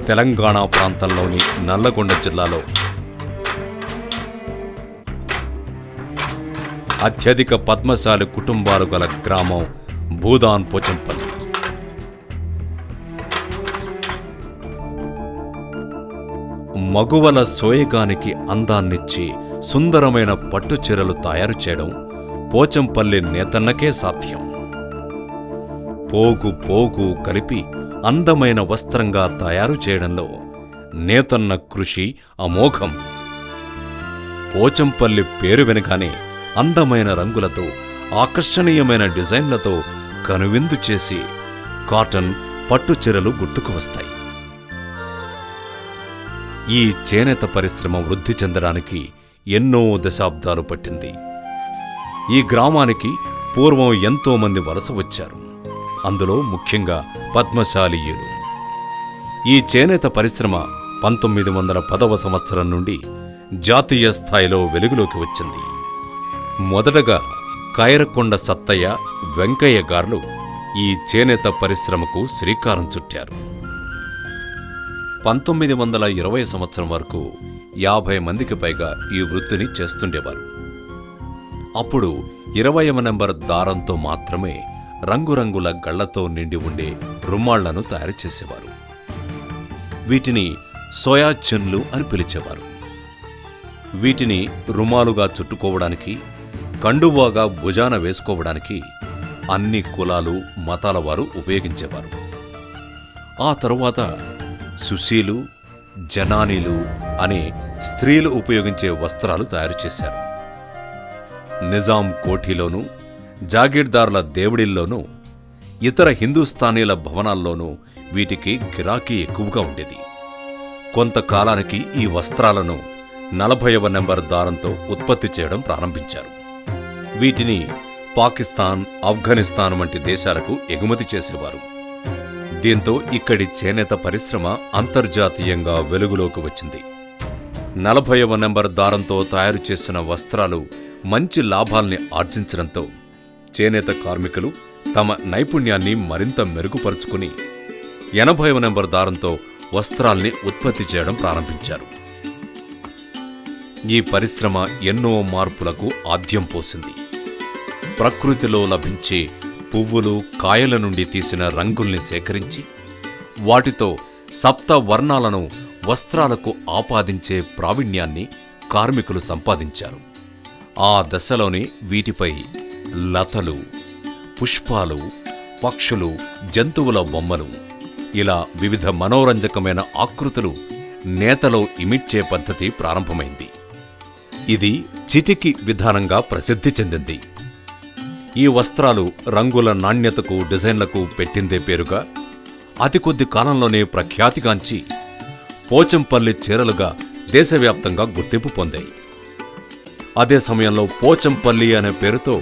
తెలంగాణ ప్రాంతంలోని నల్లగొండ జిల్లాలో అత్యధిక పద్మశాలి కుటుంబాలు గల గ్రామం భూదాన్ పోచంపల్లి. మగువల సోయగానికి అందాన్నిచ్చి సుందరమైన పట్టుచీరలు తయారు చేయడం పోచంపల్లి నేతన్నకే సాధ్యం. పోగు పోగు కలిపి అందమైన వస్త్రంగా తయారు చేయడంలో నేతన్న కృషి అమోఘం. పోచంపల్లి పేరు వెనుగానే అందమైన రంగులతో ఆకర్షణీయమైన డిజైన్లతో కనువిందు చేసి కాటన్ పట్టుచీరలు గుర్తుకు వస్తాయి. ఈ చేనేత పరిశ్రమ వృద్ధి చెందడానికి ఎన్నో దశాబ్దాలు పట్టింది. ఈ గ్రామానికి పూర్వం ఎంతోమంది వలస వచ్చారు. అందులో ముఖ్యంగా పద్మశాలీయులు. ఈ చేనేత పరిశ్రమ 1910వ సంవత్సరం నుండి జాతీయ స్థాయిలో వెలుగులోకి వచ్చింది. మొదటగా కైరకొండ సత్తయ్య, వెంకయ్య గార్లు ఈ చేనేత పరిశ్రమకు శ్రీకారం చుట్టారు. 1920 సంవత్సరం వరకు 50 మందికి పైగా ఈ వృత్తిని చేస్తుండేవారు. అప్పుడు 20వ నెంబర్ దారంతో మాత్రమే రంగురంగుల గళ్లతో నిండి ఉండే రుమాళ్లను తయారు చేసేవారు. వీటిని సోయా చున్లు అని పిలిచేవారు. వీటిని రుమాలుగా చుట్టుకోవడానికి, కండువాగా భుజాన వేసుకోవడానికి అన్ని కులాలు, మతాల వారు ఉపయోగించేవారు. ఆ తరువాత సుశీలు, జనానీలు అనే స్త్రీలు ఉపయోగించే వస్త్రాలు తయారు చేశారు. నిజాం కోఠీలోనూ, జాగీర్దార్ల దేవుడిల్లోనూ, ఇతర హిందూస్థానీల భవనాల్లోనూ వీటికి గిరాకీ ఎక్కువగా ఉండేది. కొంతకాలానికి ఈ వస్త్రాలను 40వ నెంబర్ దారంతో ఉత్పత్తి చేయడం ప్రారంభించారు. వీటిని పాకిస్తాన్, ఆఫ్ఘనిస్తాన్ వంటి దేశాలకు ఎగుమతి చేసేవారు. దీంతో ఇక్కడి చేనేత పరిశ్రమ అంతర్జాతీయంగా వెలుగులోకి వచ్చింది. 40వ నెంబర్ దారంతో తయారు చేసిన వస్త్రాలు మంచి లాభాల్ని ఆర్జించడంతో చేనేత కార్మికులు తమ నైపుణ్యాన్ని మరింత మెరుగుపరుచుకుని 80వ నెంబర్ దారంతో వస్త్రాల్ని ఉత్పత్తి చేయడం ప్రారంభించారు. ఈ పరిశ్రమ ఎన్నో మార్పులకు ఆద్యం పోసింది. ప్రకృతిలో లభించే పువ్వులు, కాయల నుండి తీసిన రంగుల్ని సేకరించి వాటితో సప్త వర్ణాలను వస్త్రాలకు ఆపాదించే ప్రావీణ్యాన్ని కార్మికులు సంపాదించారు. ఆ దశలోనే వీటిపై లతలు, పుష్పాలు, పక్షులు, జంతువుల బొమ్మలు, ఇలా వివిధ మనోరంజకమైన ఆకృతులు నేతలో ఇమిడ్చే పద్ధతి ప్రారంభమైంది. ఇది చిటికి విధానంగా ప్రసిద్ధి చెందింది. ఈ వస్త్రాలు రంగుల నాణ్యతకు, డిజైన్లకు పెట్టిందే పేరుగా అతి కొద్ది కాలంలోనే ప్రఖ్యాతిగాంచి పోచంపల్లి చీరలుగా దేశవ్యాప్తంగా గుర్తింపు పొందాయి. అదే సమయంలో పోచంపల్లి అనే పేరుతో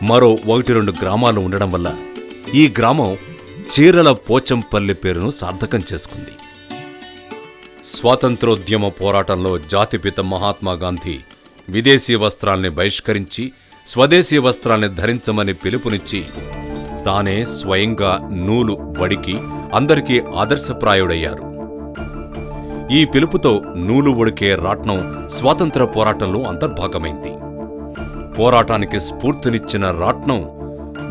మరో 1-2 గ్రామాలు ఉండడం వల్ల ఈ గ్రామం చీరల పోచంపల్లి పేరును సార్థకం చేసుకుంది. స్వాతంత్రోద్యమ పోరాటంలో జాతిపిత మహాత్మాగాంధీ విదేశీ వస్త్రాల్ని బహిష్కరించి స్వదేశీ వస్త్రాల్ని ధరించమని పిలుపునిచ్చి తానే స్వయంగా నూలు వడికి అందరికీ ఆదర్శప్రాయుడయ్యారు. ఈ పిలుపుతో నూలు వడికే రాట్నం స్వాతంత్ర పోరాటంలో అంతర్భాగమైంది. పోరాటానికి స్ఫూర్తినిచ్చిన రాట్నం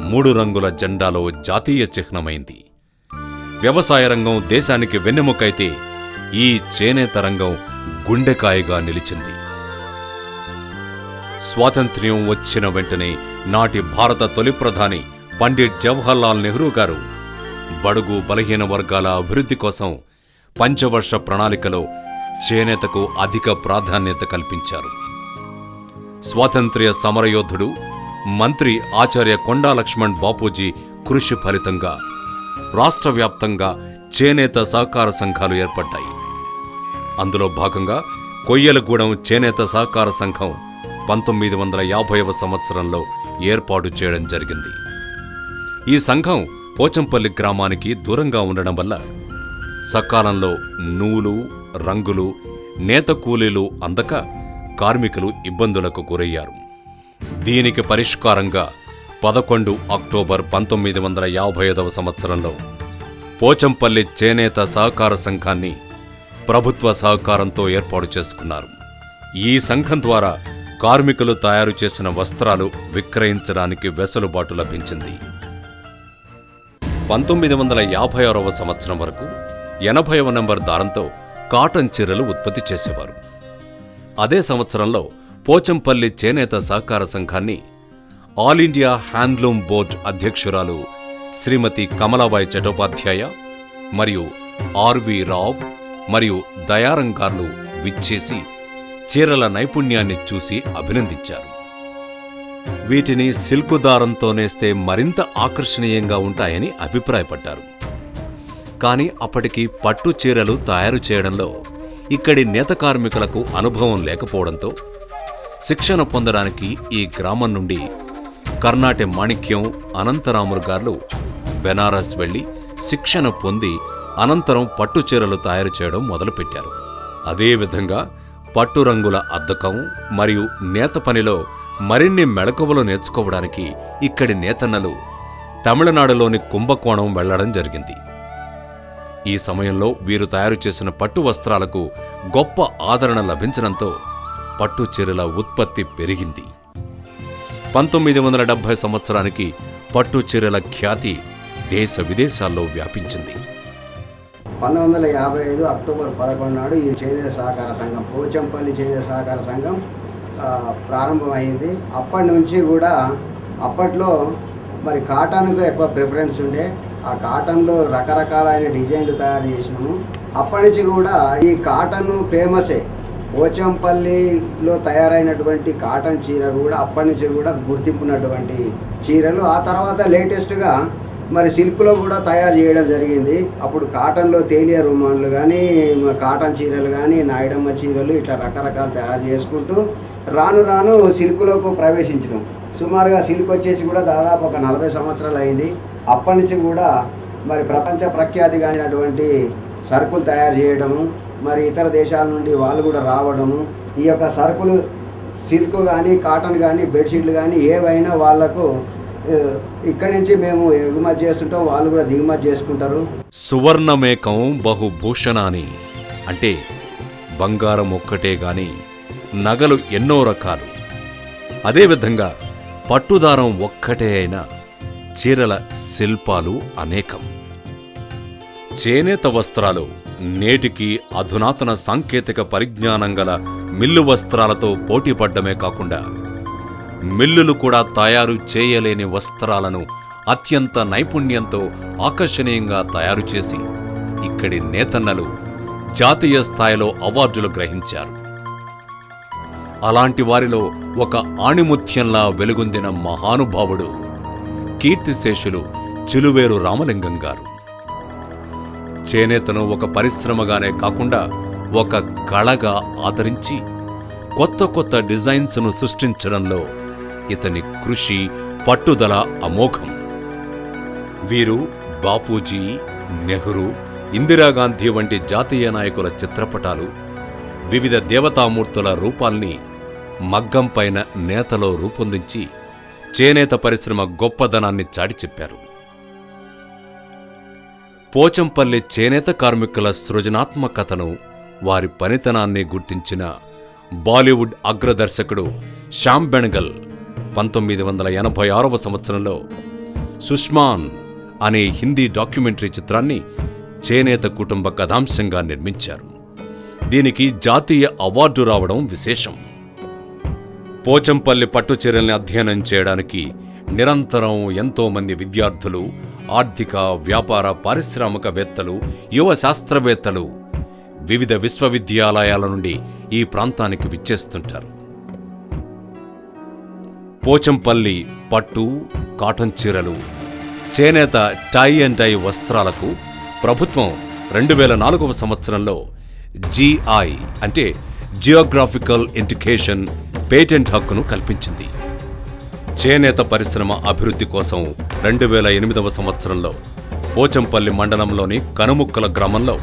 3 రంగుల జెండాలో జాతీయ చిహ్నమైంది. వ్యవసాయ రంగం దేశానికి వెన్నెముకైతే ఈ చేనేత రంగం గుండెకాయగా నిలిచింది. స్వాతంత్ర్యం వచ్చిన వెంటనే నాటి భారత తొలి ప్రధాని పండిట్ జవహర్లాల్ నెహ్రూ గారు బడుగు బలహీన వర్గాల అభివృద్ధి కోసం పంచవర్ష ప్రణాళికలో చేనేతకు అధిక ప్రాధాన్యత కల్పించారు. స్వాతంత్ర్య సమరయోధుడు, మంత్రి ఆచార్య కొండా లక్ష్మణ్ బాపూజీ కృషి ఫలితంగా రాష్ట్ర వ్యాప్తంగా చేనేత సహకార సంఘాలు ఏర్పడ్డాయి. అందులో భాగంగా కొయ్యలగూడెం చేనేత సహకార సంఘం 1950వ సంవత్సరంలో ఏర్పాటు చేయడం జరిగింది. ఈ సంఘం పోచంపల్లి గ్రామానికి దూరంగా ఉండడం వల్ల సకాలంలో నూలు, రంగులు, నేత కూలీలు అందక కార్మికులు ఇబ్బందులకు గురయ్యారు. దీనికి పరిష్కారంగా 11 అక్టోబర్ 1955వ సంవత్సరంలో పోచంపల్లి చేనేత సహకార సంఘాన్ని ప్రభుత్వ సహకారంతో ఏర్పాటు చేసుకున్నారు. ఈ సంఘం ద్వారా కార్మికులు తయారు చేసిన వస్త్రాలు విక్రయించడానికి వెసులుబాటు లభించింది. 1956వ సంవత్సరం వరకు 80వ నంబర్ దారంతో కాటన్ చీరలు ఉత్పత్తి చేసేవారు. అదే సంవత్సరంలో పోచంపల్లి చేనేత సహకార సంఘాన్ని ఆల్ ఇండియా హ్యాండ్లూమ్ బోర్డు అధ్యక్షురాలు శ్రీమతి కమలాబాయి చటోపాధ్యాయ మరియు ఆర్వి రావ్ మరియు దయారంగార్లు విచ్చేసి చీరల నైపుణ్యాన్ని చూసి అభినందించారు. వీటిని సిల్కు దారంతో నేస్తే మరింత ఆకర్షణీయంగా ఉంటాయని అభిప్రాయపడ్డారు. కానీ అప్పటికి పట్టు చీరలు తయారు చేయడంలో ఇక్కడి నేత కార్మికులకు అనుభవం లేకపోవడంతో శిక్షణ పొందడానికి ఈ గ్రామం నుండి కర్ణాటె మాణిక్యం అనంతరాములు గారు బెనారస్ వెళ్లి శిక్షణ పొంది అనంతరం పట్టు చీరలు తయారు చేయడం మొదలుపెట్టారు. అదేవిధంగా పట్టు రంగుల అద్దకం మరియు నేత పనిలో మరిన్ని మెళకువలు నేర్చుకోవడానికి ఇక్కడి నేతన్నలు తమిళనాడులోని కుంభకోణం వెళ్లడం జరిగింది. ఈ సమయంలో వీరు తయారు చేసిన పట్టు వస్త్రాలకు గొప్ప ఆదరణ లభించడంతో పట్టు చీరల ఉత్పత్తి పెరిగింది. 1970 సంవత్సరానికి పట్టు చీరల ఖ్యాతి దేశ విదేశాల్లో వ్యాపించింది. 1955 అక్టోబర్ 11 నాడు ఈ చేనేత సహకార సంఘం పోచంపల్లి చేనేత సహకార సంఘం ప్రారంభమైంది. అప్పటి నుంచి కూడా అప్పట్లో మరి కాటన్కు ఎక్కువ ప్రిఫరెన్స్ ఉండే, ఆ కాటన్లో రకరకాలైన డిజైన్లు తయారు చేసినాము. అప్పటి నుంచి కూడా ఈ కాటన్ ఫేమసే. పోచంపల్లిలో తయారైనటువంటి కాటన్ చీర కూడా అప్పటి నుంచి కూడా గుర్తింపున్నటువంటి చీరలు. ఆ తర్వాత లేటెస్ట్గా మరి సిల్క్లో కూడా తయారు చేయడం జరిగింది. అప్పుడు కాటన్లో తేలియ రుమాన్లు కానీ, కాటన్ చీరలు కానీ, నాయుడమ్మ చీరలు ఇట్లా రకరకాలు తయారు చేసుకుంటూ రాను రాను సిల్క్లోకి ప్రవేశించడం. సుమారుగా సిల్క్ వచ్చేసి కూడా దాదాపు ఒక 40 సంవత్సరాలు అయింది. అప్పటి నుంచి కూడా మరి ప్రపంచ ప్రఖ్యాతిగానటువంటి సరుకులు తయారు చేయడము, మరి ఇతర దేశాల నుండి వాళ్ళు కూడా రావడము, ఈ యొక్క సరుకులు సిల్క్ కానీ, కాటన్ కానీ, బెడ్షీట్లు కానీ ఏవైనా వాళ్లకు ఇక్కడి నుంచి మేము ఎగుమతి చేస్తుంటాం, వాళ్ళు కూడా దిగుమతి చేసుకుంటారు. సువర్ణమేకం బహుభూషణాని అంటే బంగారం ఒక్కటే గాని నగలు ఎన్నో రకాలు. అదేవిధంగా పట్టుదారం ఒక్కటే అయినా చీరల శిల్పాలు అనేకం. చేనేత వస్త్రాలు నేటికి అధునాతన సాంకేతిక పరిజ్ఞానం గల మిల్లు వస్త్రాలతో పోటీపడ్డమే కాకుండా మిల్లులు కూడా తయారు చేయలేని వస్త్రాలను అత్యంత నైపుణ్యంతో ఆకర్షణీయంగా తయారు చేసి ఇక్కడి నేతన్నలు జాతీయ స్థాయిలో అవార్డులు గ్రహించారు. అలాంటి వారిలో ఒక ఆణిముత్యంలా వెలుగొందిన మహానుభావుడు కీర్తిశేషులు చిలువేరు రామలింగం గారు. చేనేతను ఒక పరిశ్రమగానే కాకుండా ఒక కళగా ఆదరించి కొత్త కొత్త డిజైన్స్ను సృష్టించడంలో ఇతని కృషి పట్టుదల అమోఘం. వీరు బాపూజీ, నెహ్రూ, ఇందిరాగాంధీ వంటి జాతీయ నాయకుల చిత్రపటాలు, వివిధ దేవతామూర్తుల రూపాల్ని మగ్గంపైన నేతలో రూపొందించి చేనేత పరిశ్రమ గొప్పదనాన్ని చాటి చెప్పారు. పోచంపల్లి చేనేత కార్మికుల సృజనాత్మకతను, వారి పనితనాన్ని గుర్తించిన బాలీవుడ్ అగ్రదర్శకుడు శ్యామ్ బెనగల్ 1986వ సంవత్సరంలో సుష్మాన్ అనే హిందీ డాక్యుమెంటరీ చిత్రాన్ని చేనేత కుటుంబ కథాంశంగా నిర్మించారు. దీనికి జాతీయ అవార్డు రావడం విశేషం. పోచంపల్లి పట్టుచీరల్ని అధ్యయనం చేయడానికి నిరంతరం ఎంతోమంది విద్యార్థులు, ఆర్థిక, వ్యాపార, పారిశ్రామికవేత్తలు, యువ శాస్త్రవేత్తలు వివిధ విశ్వవిద్యాలయాల నుండి ఈ ప్రాంతానికి విచ్చేస్తుంటారు. పోచంపల్లి పట్టు, కాటన్ చీరలు, చేనేత టై అండ్ డై వస్త్రాలకు ప్రభుత్వం 2004వ సంవత్సరంలో GI అంటే జియోగ్రాఫికల్ ఇండికేషన్ పేటెంట్ హక్కును కల్పించింది. చేనేత పరిశ్రమ అభివృద్ధి కోసం 2008వ సంవత్సరంలో పోచంపల్లి మండలంలోని కనుముక్కల గ్రామంలో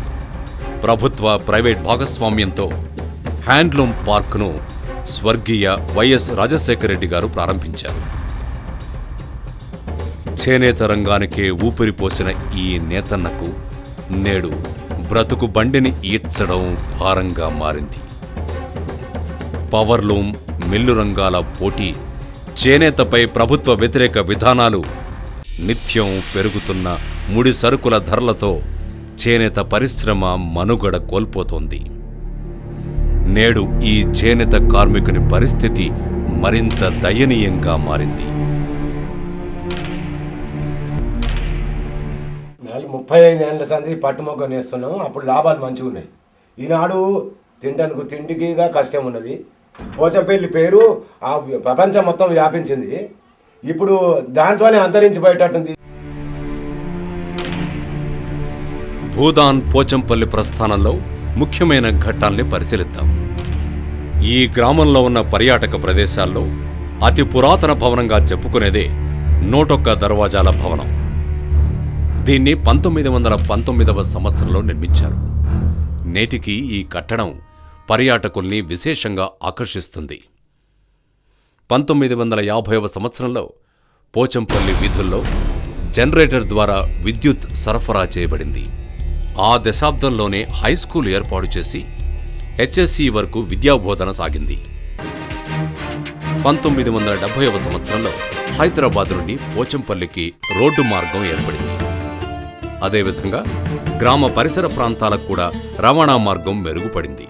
ప్రభుత్వ ప్రైవేట్ భాగస్వామ్యంతో హ్యాండ్లూమ్ పార్క్ను స్వర్గీయ వైఎస్ రాజశేఖర రెడ్డి గారు ప్రారంభించారు. చేనేత రంగానికే ఊపిరిపోసిన ఈ నేతన్నకు నేడు బ్రతుకు బండిని ఈడ్చడం భారంగా మారింది. పవర్లూమ్, మిల్లు రంగాల పోటీ, చేనేతపై ప్రభుత్వ వ్యతిరేక విధానాలు, నిత్యం పెరుగుతున్న ముడి సరుకుల ధరలతో చేనేత పరిశ్రమ మనుగడ కోల్పోతోంది. నేడు ఈ చేనేత కార్మికుని పరిస్థితి మరింత దయనీయంగా మారింది. 35 ఏళ్ళ సంది పట్టుమొగ్గ నేస్తున్నాం. అప్పుడు లాభాలు మంచిగా ఉన్నాయి. ఈనాడు తిండికిగా కష్టం ఉన్నది. పోచంపల్లి పేరు ఆ ప్రపంచం మొత్తం వ్యాపించింది. ఇప్పుడు దాంట్లోనే అంతరించిపోయేటట్టుంది. భూదాన్ పోచంపల్లి ప్రస్థానంలో ముఖ్యమైన ఘట్టాల్ని పరిశీలిద్దాం. ఈ గ్రామంలో ఉన్న పర్యాటక ప్రదేశాల్లో అతి పురాతన భవనంగా చెప్పుకునేదే 101 దర్వాజాల భవనం. దీన్ని 1919వ సంవత్సరంలో నిర్మించారు. నేటికి ఈ కట్టడం పర్యాటకుల్ని విశేషంగా ఆకర్షిస్తుంది. 1950వ సంవత్సరంలో పోచంపల్లి వీధుల్లో జనరేటర్ ద్వారా విద్యుత్ సరఫరా చేయబడింది. ఆ దశాబ్దంలోనే హైస్కూల్ ఏర్పాటు చేసి హెచ్ఎస్సి వరకు విద్యాబోధన సాగింది. 1970వ సంవత్సరంలో హైదరాబాద్ నుండి పోచంపల్లికి రోడ్డు మార్గం ఏర్పడింది. అదేవిధంగా గ్రామ పరిసర ప్రాంతాలకు కూడా రవాణా మార్గం మెరుగుపడింది.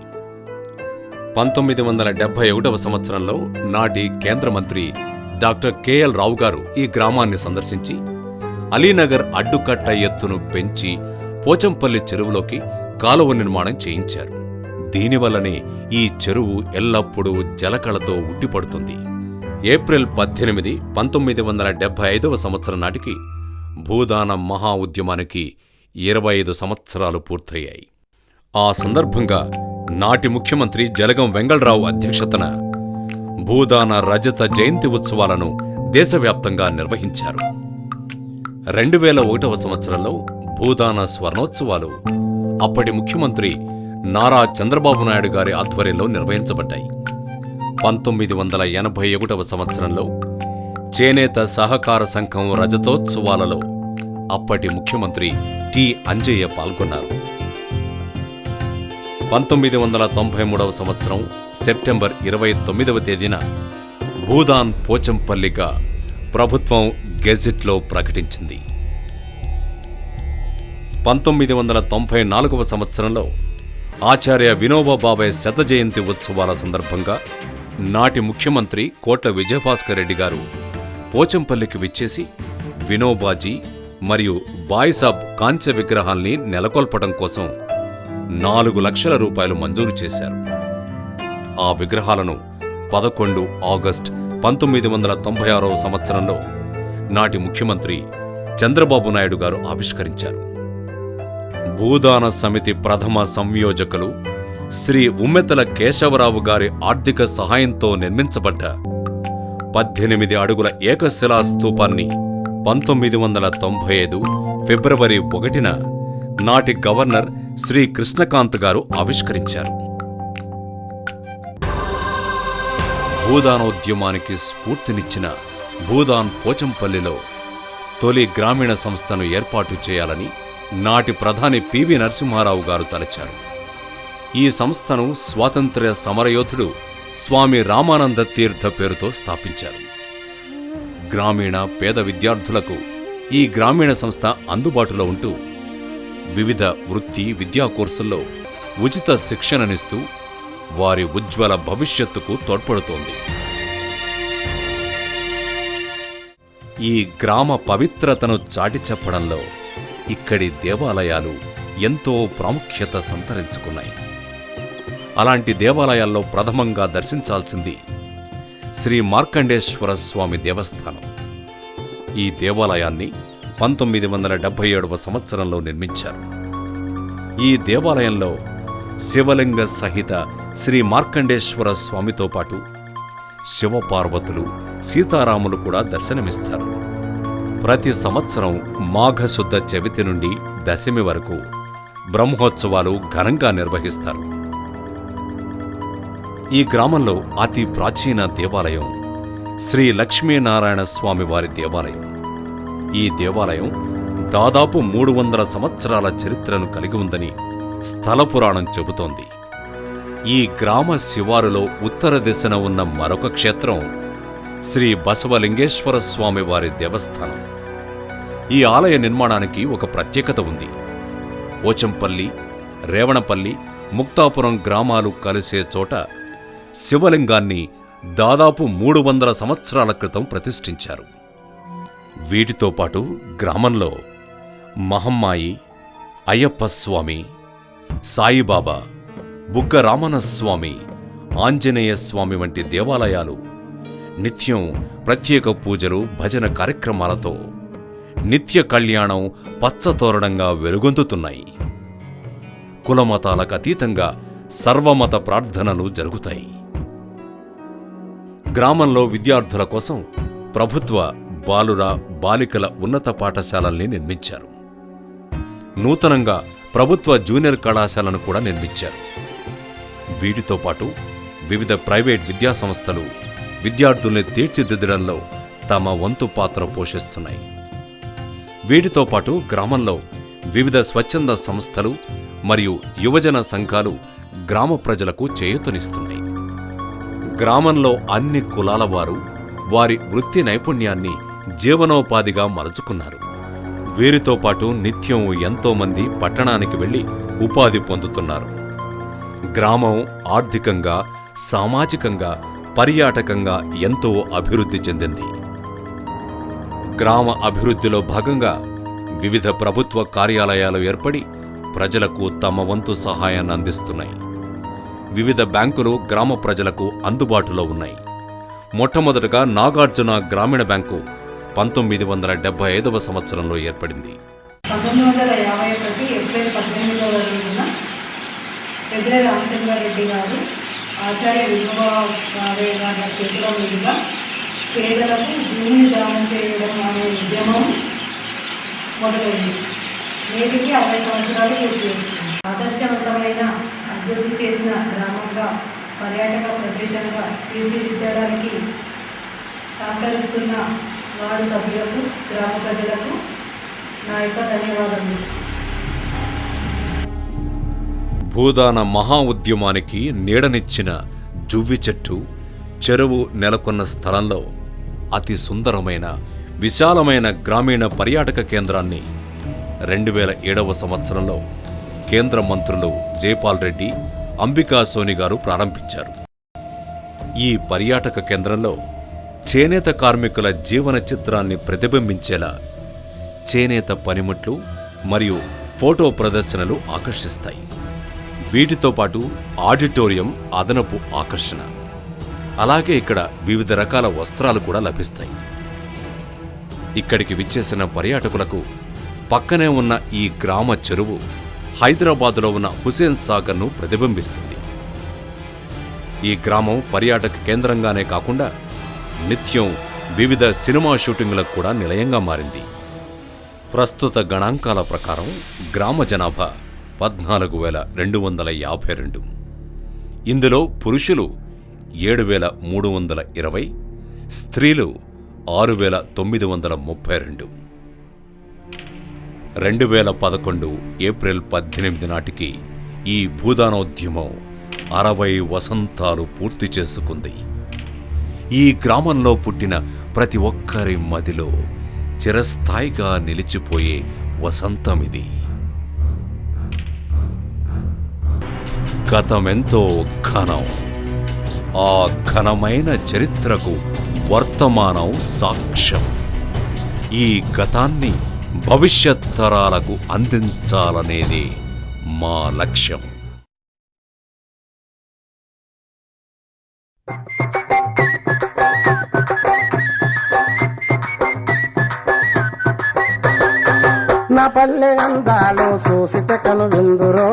1971వ సంవత్సరంలో నాటి కేంద్ర మంత్రి డాక్టర్ కెఎల్ రావు గారు ఈ గ్రామాన్ని సందర్శించి అలీనగర్ అడ్డుకట్ట ఎత్తును పెంచి పోచంపల్లి చెరువులోకి కాలువ నిర్మాణం చేయించారు. దీనివల్లనే ఈ చెరువు ఎల్లప్పుడూ జలకళతో ఉట్టిపడుతుంది. ఏప్రిల్ 18, 1975వ సంవత్సరం నాటికి భూదాన మహా ఉద్యమానికి 25 సంవత్సరాలు పూర్తయ్యాయి. ఆ సందర్భంగా నాటి ముఖ్యమంత్రి జలగం వెంగళరావు అధ్యక్షతన భూదాన రజత జయంతి ఉత్సవాలను దేశవ్యాప్తంగా నిర్వహించారు. 2001వ సంవత్సరంలో భూదాన స్వర్ణోత్సవాలు అప్పటి ముఖ్యమంత్రి నారా చంద్రబాబు నాయుడు గారి ఆధ్వర్యంలో నిర్వహించబడ్డాయి. 1981వ సంవత్సరంలో చేనేత సహకార సంఘం రజతోత్సవాలలో అప్పటి ముఖ్యమంత్రి టి. అంజయ్య పాల్గొన్నారు. 1993వ సంవత్సరం సెప్టెంబర్ 29వ తేదీన భూదాన్ పోచంపల్లిగా ప్రభుత్వం గెజిట్లో ప్రకటించింది. 1994వ సంవత్సరంలో ఆచార్య వినోబా భావే శత జయంతి ఉత్సవాల సందర్భంగా నాటి ముఖ్యమంత్రి కోట్ల విజయభాస్కర్ రెడ్డి గారు పోచంపల్లికి విచ్చేసి వినోబాజీ మరియు బాయిసాబ్ కాంస్య విగ్రహాల్ని నెలకొల్పడం కోసం 4 లక్షల రూపాయలు మంజూరు చేశారు. ఆ విగ్రహాలను 11 ఆగస్టు 1996వ సంవత్సరంలో నాటి ముఖ్యమంత్రి చంద్రబాబు నాయుడు గారు ఆవిష్కరించారు. భూదాన సమితి ప్రథమ సంయోజకులు శ్రీ ఉమ్మెతల కేశవరావు గారి ఆర్థిక సహాయంతో నిర్మించబడ్డ 18 అడుగుల ఏకశిలా స్తూపాన్ని 1995 ఫిబ్రవరి 1న నాటి గవర్నర్ శ్రీ కృష్ణకాంత్ గారు ఆవిష్కరించారు. భూదానోద్యమానికి స్ఫూర్తినిచ్చిన భూదాన్ పోచంపల్లిలో తొలి గ్రామీణ సంస్థను ఏర్పాటు చేయాలని నాటి ప్రధాని పివి నరసింహారావు గారు తలచారు. ఈ సంస్థను స్వాతంత్ర్య సమరయోధుడు స్వామి రామానంద తీర్థ పేరుతో స్థాపించారు. గ్రామీణ పేద విద్యార్థులకు ఈ గ్రామీణ సంస్థ అందుబాటులో ఉంటూ వివిధ వృత్తి విద్యా కోర్సుల్లో ఉచిత శిక్షణనిస్తూ వారి ఉజ్వల భవిష్యత్తుకు తోడ్పడుతోంది. ఈ గ్రామ పవిత్రతను చాటి చెప్పడంలో ఇక్కడి దేవాలయాలు ఎంతో ప్రాముఖ్యత సంతరించుకున్నాయి. అలాంటి దేవాలయాల్లో ప్రథమంగా దర్శించాల్సింది శ్రీ మార్కండేశ్వర స్వామి దేవస్థానం. ఈ దేవాలయాన్ని 1977వ సంవత్సరంలో నిర్మించారు. ఈ దేవాలయంలో శివలింగ సహిత శ్రీ మార్కండేశ్వర స్వామితో పాటు శివపార్వతులు, సీతారాములు కూడా దర్శనమిస్తారు. ప్రతి సంవత్సరం మాఘశుద్ధ చవితి నుండి దశమి వరకు బ్రహ్మోత్సవాలు ఘనంగా నిర్వహిస్తారు. ఈ గ్రామంలో అతి ప్రాచీన దేవాలయం శ్రీ లక్ష్మీనారాయణ స్వామి వారి దేవాలయం. ఈ దేవాలయం దాదాపు 300 సంవత్సరాల చరిత్రను కలిగి ఉందని స్థల పురాణం చెబుతోంది. ఈ గ్రామ శివారులో ఉత్తర దిశన ఉన్న మరొక క్షేత్రం శ్రీ బసవలింగేశ్వర స్వామి వారి దేవస్థానం. ఈ ఆలయ నిర్మాణానికి ఒక ప్రత్యేకత ఉంది. పోచంపల్లి, రేవణపల్లి, ముక్తాపురం గ్రామాలు కలిసే చోట శివలింగాన్ని దాదాపు 300 సంవత్సరాల క్రితం ప్రతిష్ఠించారు. వీటితో పాటు గ్రామంలో మహమ్మాయి, అయ్యప్ప స్వామి, సాయిబాబా, బుగ్గ రామన్నస్వామి, ఆంజనేయ స్వామి వంటి దేవాలయాలు నిత్యం ప్రత్యేక పూజలు, భజన కార్యక్రమాలతో నిత్య కళ్యాణం పచ్చతోరణంగా వెలుగొందుతున్నాయి. కులమతాలకు అతీతంగా సర్వమత ప్రార్థనలు జరుగుతాయి. గ్రామంలో విద్యార్థుల కోసం ప్రభుత్వ బాలుర, బాలికల ఉన్నత పాఠశాలల్ని నిర్మించారు. నూతనంగా ప్రభుత్వ జూనియర్ కళాశాలను కూడా నిర్మించారు. వీటితో పాటు వివిధ ప్రైవేట్ విద్యాసంస్థలు విద్యార్థుల్ని తీర్చిదిద్దడంలో తమ వంతు పాత్ర పోషిస్తున్నాయి. వీటితో పాటు గ్రామంలో వివిధ స్వచ్ఛంద సంస్థలు మరియు యువజన సంఘాలు గ్రామ ప్రజలకు చేయూతనిస్తున్నాయి. గ్రామంలో అన్ని కులాల వారు వారి వృత్తి నైపుణ్యాన్ని జీవనోపాధిగా మలుచుకున్నారు. వీరితో పాటు నిత్యం ఎంతోమంది పట్టణానికి వెళ్లి ఉపాధి పొందుతున్నారు. గ్రామం ఆర్థికంగా, సామాజికంగా, పర్యాటకంగా ఎంతో అభివృద్ధి చెందింది. గ్రామ అభివృద్ధిలో భాగంగా వివిధ ప్రభుత్వ కార్యాలయాలు ఏర్పడి ప్రజలకు తమ వంతు సహాయాన్ని అందిస్తున్నాయి. వివిధ బ్యాంకులు గ్రామ ప్రజలకు అందుబాటులో ఉన్నాయి. మొట్టమొదటగా నాగార్జున గ్రామీణ బ్యాంకు 1975వ సంవత్సరంలో ఏర్పడింది. 1951 ఏప్రిల్ 18వ రోజున పెద్ద రామచంద్రారెడ్డి గారు ఆచార్య వినోబావే గారి చేతుల మీదుగా పేదలకు భూమిని దానం చేయడం అనే ఉద్యమం మొదలైంది. నేటికి 60 సంవత్సరాలు పూర్తి చేస్తుంది. ఆదర్శవంతమైన అభివృద్ధి చేసిన గ్రామంగా, పర్యాటక ప్రదేశంగా తీర్చిదిద్దడానికి సహకరిస్తున్న వార్డు సభ్యులకు, గ్రామ ప్రజలకు నా యొక్క ధన్యవాదములు. భూదాన మహా ఉద్యమానికి నీడనిచ్చిన జువ్వి చెట్టు, చెరువు నెలకొన్న స్థలంలో అతి సుందరమైన, విశాలమైన గ్రామీణ పర్యాటక కేంద్రాన్ని 2007వ సంవత్సరంలో కేంద్ర మంత్రులు జైపాల్ రెడ్డి, అంబికా సోని గారు ప్రారంభించారు. ఈ పర్యాటక కేంద్రంలో చేనేత కార్మికుల జీవన చిత్రాన్ని ప్రతిబింబించేలా చేనేత పనిముట్లు మరియు ఫోటో ప్రదర్శనలు ఆకర్షిస్తాయి. వీటితో పాటు ఆడిటోరియం అదనపు ఆకర్షణ. అలాగే ఇక్కడ వివిధ రకాల వస్త్రాలు కూడా లభిస్తాయి. ఇక్కడికి విచ్చేసిన పర్యాటకులకు పక్కనే ఉన్న ఈ గ్రామ చెరువు హైదరాబాదులో ఉన్న హుసేన్ సాగర్ను ప్రతిబింబిస్తుంది. ఈ గ్రామం పర్యాటక కేంద్రంగానే కాకుండా నిత్యం వివిధ సినిమా షూటింగులకు కూడా నిలయంగా మారింది. ప్రస్తుత గణాంకాల ప్రకారం గ్రామ జనాభా 14,252. ఇందులో పురుషులు 7,320, స్త్రీలు 6,932. 2011 ఏప్రిల్ 18 నాటికి ఈ భూదానోద్యమం 60 వసంతాలు పూర్తి చేసుకుంది. ఈ గ్రామంలో పుట్టిన ప్రతి ఒక్కరి మదిలో చిరస్థాయిగా నిలిచిపోయే వసంతమిది. గతమెంతో ఘనం, ఆ ఘనమైన చరిత్రకు వర్తమానం సాక్ష్యం. ఈ గతాన్ని భవిష్యత్ తరాలకు అందించాలనేది మా లక్ష్యం. నా పల్లె అందాలు చూసితే కను విందురో,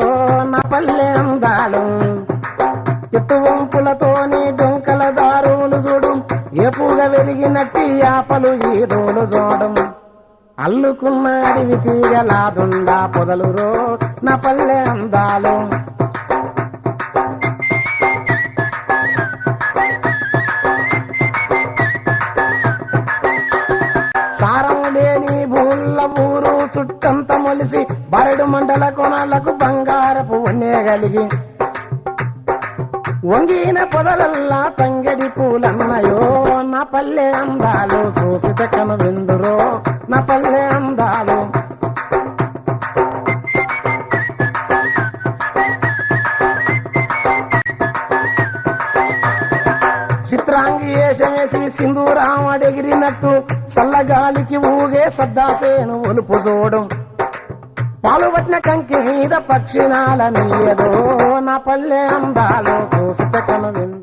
నా పల్లె అందాలు ఎత్తు వంపులతోని డొంకల దారులు చూడు, ఏపుగా వెరిగినట్టి ఆపలు ఈ రోలు చూడం, అల్లుకున్న అడివి తీగలాదుండా పొదలురో, నా పల్లె అందాలు. సారం లేని భూళ్ళ ఊరు చుట్టంత మొలిసి బరడు మండల కొనాలకు బంగారు బంగారపు వన్నే కలిగి వంగిన పొదలల్లా తంగడి పూలన్నయో నా పల్లె అందాలు చూసితే కను విందురో నా పల్లె అందాలు చిత్రాంగి వేషమేసి సింధూరామడెగిరినట్టు సల్లగాలికి ఊగే సద్దాసేను ఒలుపు చూడం పాలుపట్టిన కంకి మీద పక్షినాల నీయదో నా పల్లె అందాలు చూసితే కను విందు